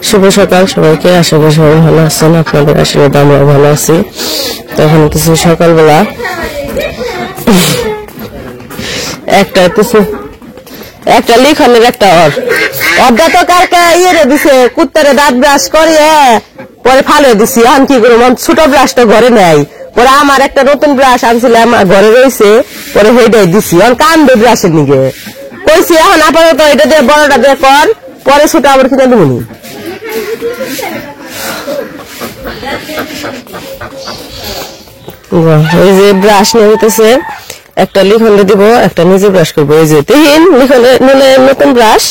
শুভ সকাল সবাইকে, আশা করি সবাই ভালো আছেন। আপনাদের আশীর্বাদ আমরা ভালো আছি। তখন কিছু সকালবেলা একটা লিখনের একটা অর্ধা তো কালকে ইয়ে দিছে, কুত্তারে দাঁত ব্রাশ করিয়ে পরে ফালে দিছি। এখন কি করবো, ছোট ব্রাশটা ঘরে নেই, পরে আমার একটা নতুন ব্রাশ আনছিলাম ঘরে রয়েছে, পরে সেইটাই দিছি। এখন কান্দে ব্রাশের নিকে কইছি, এখন আপাতত এটা দিয়ে বড়টা দিয়ে কর, পরে ছোট আবার কিনে দেবনি। ওই যে ব্রাশ নিয়ে হইতেছে, একটা লিখনে দিব, একটা নিজে ব্রাশ করবো। এই যে তিন লিখনে নিলে নতুন ব্রাশ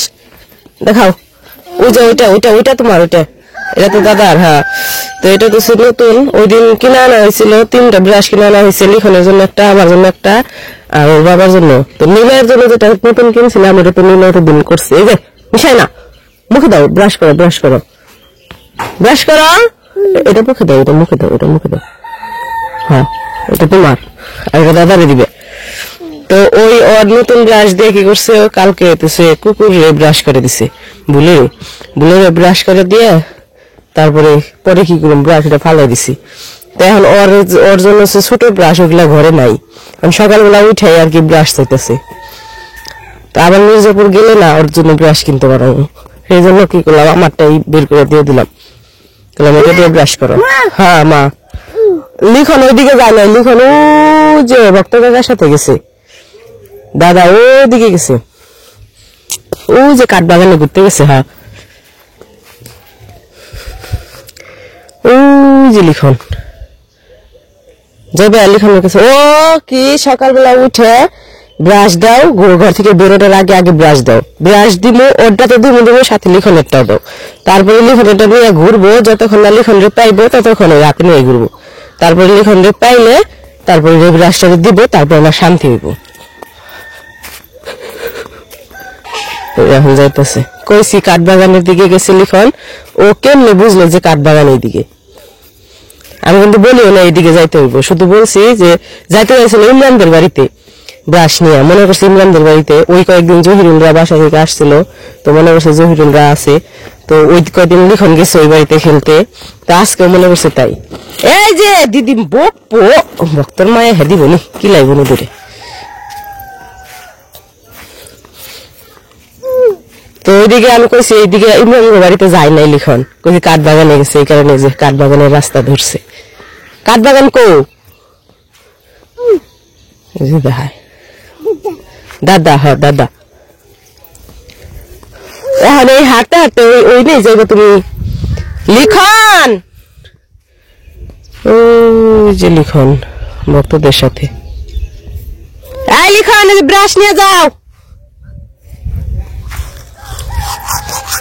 দেখাও। ওই যে ওইটা ওইটা ওইটা তোমার, ওইটা এটা তো দাদার। হ্যাঁ, তো এটা তো নতুন, ওই দিন কিনে আনা হয়েছিল, 3টা ব্রাশ কিনে আনা হয়েছে, লিখনের জন্য একটা, আমার জন্য একটা, আর ওর বাবার জন্য। তো নীলের জন্য যেটা নতুন কিনছিলাম ওটা তো নীল দিন করছে। এই যে মিশাই না, মুখে দাও, ব্রাশ করো ব্রাশ করো ব্রাশ করো, এটা মুখে দাও, এটা মুখে দাও, এটা মুখে দাও। হ্যাঁ, এটা তোমার, আর এটা দাদারে দিবে। তো ওই ওর নতুন ব্রাশ দিয়ে কি করছে, কালকে কুকুরে ব্রাশ করে দিছে, ভুলে ব্রাশ করে দিয়ে তারপরে পরে কি করলাম, ব্রাশটা ফালাই দিছি। তো এখন ওর জন্য ছোট ব্রাশ ওগুলা ঘরে নাই, আমি সকালবেলা উঠাই আর কি ব্রাশ চাইতেছে। তো আবার মির্জাপুর গেলে না ওর জন্য ব্রাশ কিনতে পারবো, সেই জন্য কি করলাম, আমারটাই বের করে দিয়ে দিলাম, এটা দিয়ে ব্রাশ করো। হ্যাঁ মা, লিখন ওইদিকে যায় না, লিখন ও যে ভক্ত কাকার সাথে গেছে, দাদা ওদিকে গেছে, ও যে কাঠ বাগানে ঘুরতে গেছে। হ্যাঁ, ও যে লিখন যাবে, লিখনের কাছে। ও কি সকালবেলা উঠে ব্রাশ দাও, ঘর থেকে বেরোটার আগে আগে ব্রাশ দাও, ব্রাশ দিব, ওরটা তো দিব সাথে লিখনেরটাও দাও, তারপরে লিখনেরটা নিয়ে ঘুরবো, যতক্ষণ না লিখনরে পাইবো ততক্ষণ ওই হাতে নিয়ে ঘুরবো, তারপরে লিখনরে পাইলে তারপরে ব্রাশটা দিব, তারপরে আমার শান্তি হইব। এখন যাইতেছে, কইছি কাঠ বাগানের দিকে গেছে লিখন, ও কেমনে বুঝলো যে কাঠ বাগানের দিকে, আমি কিন্তু বলিও না এইদিকে যাইতে হইব, শুধু বলছি যে যাইতে চাইছিল ইমরানদের বাড়িতে ব্রাশ নিয়ে, মনে করছে ইমরানদের বাড়িতে। ওই কয়েকদিন জহিরুলরা বাসা থেকে আসছিল, তো মনে করছে জহিরুলরা আছে, তো ওই কয়েকদিন লিখন গেছে ওই বাড়িতে খেলতে, তো আজকেও মনে করছে তাই। এই যে দিদি ভক্তর মায়ে হ্যাঁ দিব নি, কি লাগবো না দূরে। তো ওইদিকে আমি কইছি এইদিকে ইমরানের বাড়িতে যাই নাই লিখন, কইছি কাঠ বাগানে গেছে, এই কারণে যে কাঠ বাগানের রাস্তা ধরছে। কাঠ বাগান কো দেখায় দাদা, হ দাদা। এখন এই হাঁটতে হাঁটতে ওই নেই যাইবো তুমি লিখন, ওই যে লিখন ভক্তদের সাথে। এই লিখন ব্রাশ নিয়ে যাও,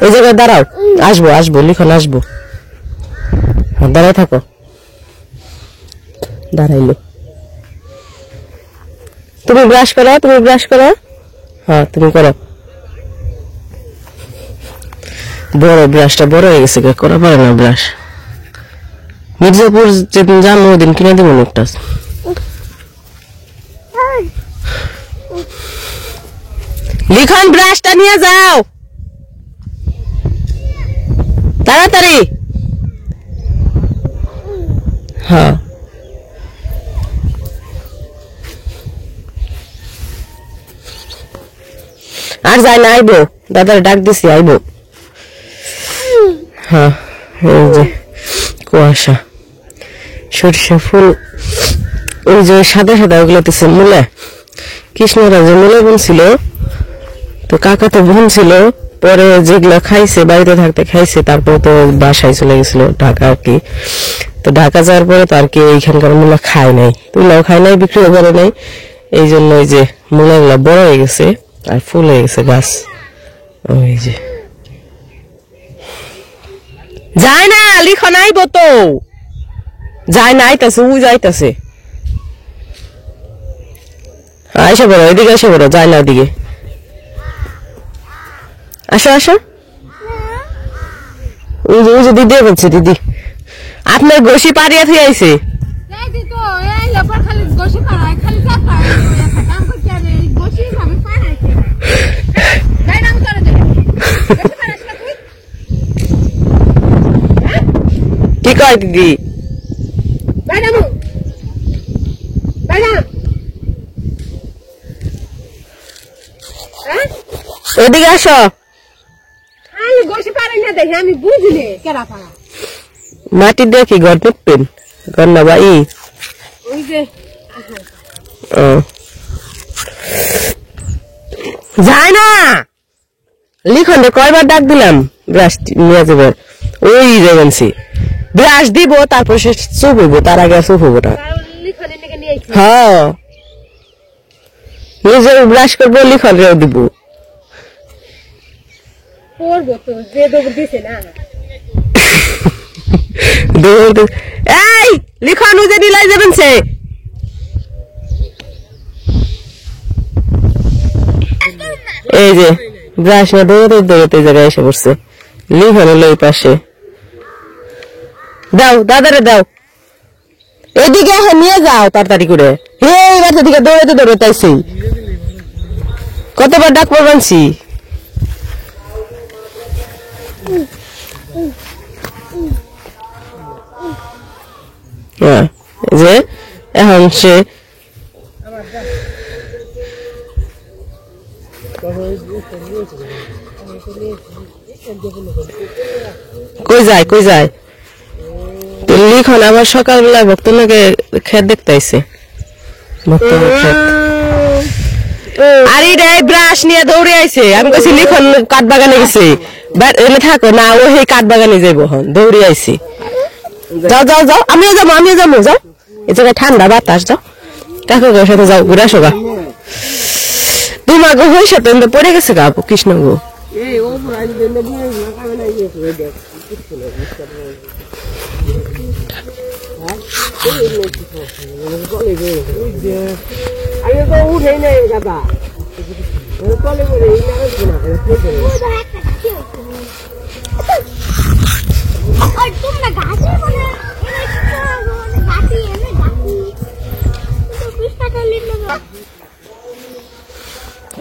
এই জায়গায় দাঁড়াও, আসবো আসবো লিখন আসবো, দাঁড়াই থাকো। দাঁড়াইলো, তুমি ব্রাশ করো, তুমি ব্রাশ করো। হ্যাঁ তুমি করো, বড় ব্রাশটা বড় হয়ে গেছে, করা পারে না ব্রাশ। মির্জাপুর যেদিন যাবো ওদিন কিনে দেবো একটা। লিখন ব্রাশটা নিয়ে যাও তাড়াতাড়ি। হ্যাঁ, আর যাই না, আইবো, দাদার ডাক দিছি আইবো। হ্যাঁ, এই যে কুয়াশা, সরিষা ফুল, ওই যে সাদা সাদা ওগুলোতেছে মূলে, কৃষ্ণরা যে মূলে বুনছিল, তো কাকা তো বুনছিল, পরে যেগুলো খাইছে বাড়িতে থাকতে খাইছে, তারপর তো বাসায় চলে গেছিল ঢাকা আর কি। তো ঢাকা যাওয়ার পরে তো আর কি এইখানকার মূলা খায় নাই, তুলাও খায় নাই, বিক্রিও করে নাই, এই জন্য ওই যে মূলাগুলা বড় হয়ে গেছে আর ফুল হয়ে গেছে গাছ। ওই যে যায় না লিখন আইবো, তো যায় না, আইতাছে, ও যাইতাছে, আসে বড় এদিকে, আসে বড়, যায় না ওদিকে, আসো আসো। ওই যে দিদি বলছে, দিদি আপনার গোসি পাড়িয়া থেকে আইছে। কি কয় দিদি? এদিকে আসো। মাটি দিয়ে কি ঘর পুতবেন? ঘর না ভাই যায় না। লিখন কয়বার ডাক দিলাম ব্রাশ নিয়ে যাবে। ওই যাবেনছি ব্রাশ দিব, তারপর সে চুপ হইব, তার আগে চুপ হবো না। হ্যাঁ নিজে ব্রাশ করবো, লিখন রেও দিব। এই লিখন যে দিলাই যাবেন সে এই যে ব্রাশ না দৌড়াতে দৌড়াতে জায়গায় এসে পড়ছে। লিখন হলো এই পাশে। দাও দাদারে দাও, এদিকে নিয়ে যাও তাড়াতাড়ি করে। এই বাচ্চা দিকে দৌড়াতে দৌড়াতে আইসি, কতবার ডাক পড়বানছি। যে এখন সে কই যায় কই যায়। লিখন আবার সকালবেলা ভক্তনাকে খেত দেখতে আইছে। আর এই ব্রাশ নিয়ে দৌড়ে আইছে। আমি কইছি লিখন কাঠ বাগানে গেছে, এনে থাকো না, ও সেই কাঠ বাগানে যাইব। দৌড়ে আইছি। যাও যাও যাও, আমিও যাবো আমিও যাবো। যাও, এই জায়গায় ঠান্ডা বাতাস। যাও কাকুর সাথে যাও, ঘুরে আসো গা। তোমার গো হয়ে সাথে পড়ে গেছে গা কৃষ্ণ গো।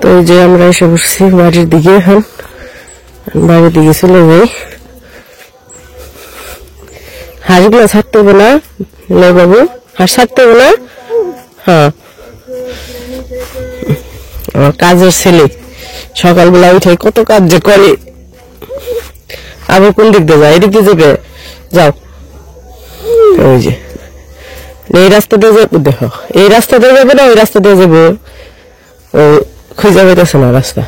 তো যে আমরা এসে বসছি বাড়ির দিকে। এখন বাড়ির দিকে চলে যাই। হাঁসগুলো ছাড়তে হবে না বাবু, হাঁস ছাড়তে হবে না। হ্যাঁ আমার কাজের ছেলে সকালবেলা উঠে কত কাজ যে করে। আবার কোন দিক দিয়ে যায়? এদিক দিয়ে যাবে। যাও ওই যে এই রাস্তা দিয়ে যাবো। দেখো এই রাস্তা দিয়ে যাবে না ওই রাস্তা দিয়ে যাবো, ও খুঁজে পেতেছে না রাস্তা।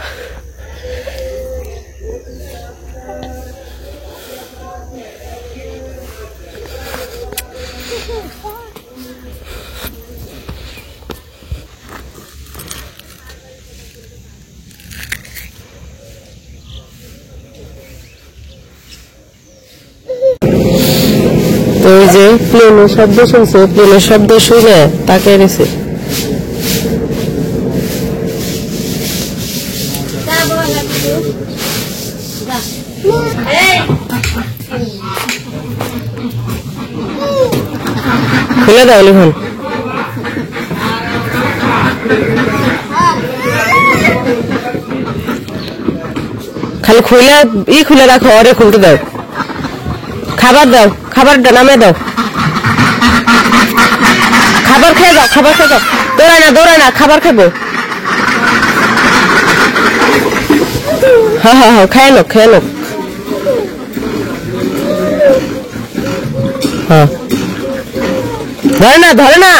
ওই যে প্লেনের শব্দ শুনছে, প্লেনের শব্দ শুনে তাকে এনেছে। খুলে দাও লিখন। খালি খুলে খুলে রাখো, অরে খুলতে দাও। খাবার দাও, খাবারটা নামে দাও। খাবার খেয়ে যাও, খাবার খেয়ে যাও। দৌড়ায় না খাবার খাবো। হ্যাঁ হ্যাঁ হ্যাঁ খেয়ে নো খেয়ে নো। হ্যাঁ ধরে না।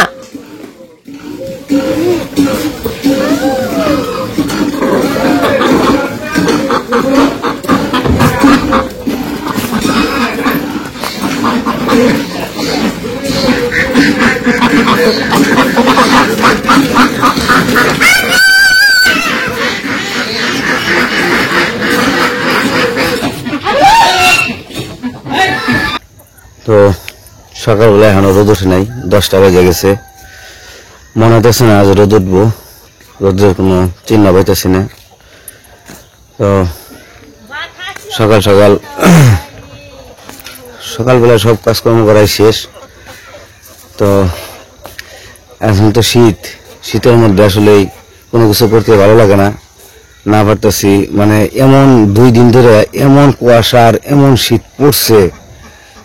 তো সকালবেলা এখনো রোদ ওঠে নাই, 10টা বেজে গেছে। মনে হতেছে না আজ রোদ উঠবো, রোদের কোনো চিহ্ন পাইতেছি না। তো সকালবেলা সব কাজকর্ম করাই শেষ। তো এখন তো শীতের মধ্যে আসলেই কোনো কিছু করতে ভালো লাগে না পারতেছি। মানে এমন 2 দিন ধরে এমন কুয়াশা আর এমন শীত পড়ছে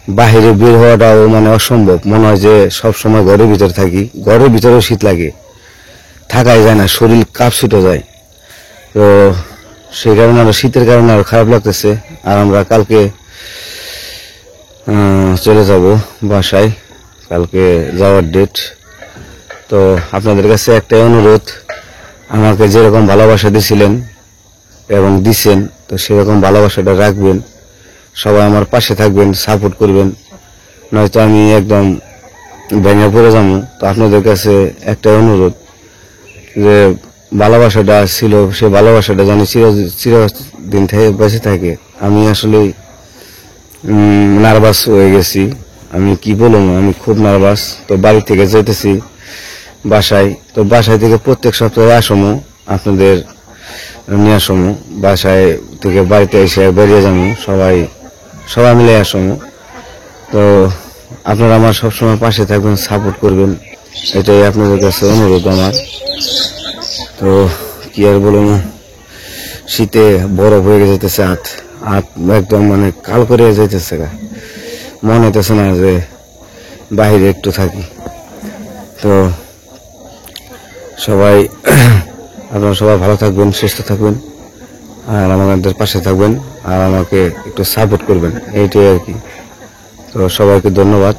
বাহিরে বের হওয়াটাও মানে অসম্ভব, মনে হয় যে সব সময় ঘরের ভিতরে থাকি, ঘরের ভিতরেও শীত লাগে, থাকাই যায় না, শরীর কাঁপ ছুটে যায়। তো সেই কারণে আরো শীতের কারণে আরো খারাপ লাগতেছে। আর আমরা কালকে চলে যাব বাসায়, কালকে যাওয়ার ডেট। তো আপনাদের কাছে একটাই অনুরোধ, আমাকে যেরকম ভালোবাসা দিয়েছিলেন এবং দিছেন, তো সেরকম ভালোবাসাটা রাখবেন, সবাই আমার পাশে থাকবেন, সাপোর্ট করবেন, নয়তো আমি একদম ভেঙে পড়ে যাবো। তো আপনাদের কাছে একটাই অনুরোধ যে ভালোবাসাটা ছিল, সে ভালোবাসাটা যেন চিরদিন থেকে বেঁচে থাকে। আমি আসলে নার্ভাস হয়ে গেছি, আমি কি বলবো, আমি খুব নার্ভাস। তো বাড়ি থেকে যাইতেছি বাসায়, তো বাসায় থেকে প্রত্যেক সপ্তাহে আসমো, আপনাদের নিয়ে আসমো, বাসায় থেকে বাড়িতে এসে বেরিয়ে যাবো, সবাই মিলে আসমো। তো আপনারা আমার সবসময় পাশে থাকবেন, সাপোর্ট করবেন, এটাই আপনাদের কাছে অনুরোধ আমার। তো কি আর বলবো, শীতে বরফ হয়ে যেতেছে, হাত একদম মানে কাল করে যাইতেছে, মনে হইতেছে না যে বাহিরে একটু থাকি। তো সবাই আপনারা সবাই ভালো থাকবেন, সুস্থ থাকবেন, আর আমাদের পাশে থাকবেন, আর আমাকে একটু সাপোর্ট করবেন, এইটাই আর কি। তো সবাইকে ধন্যবাদ।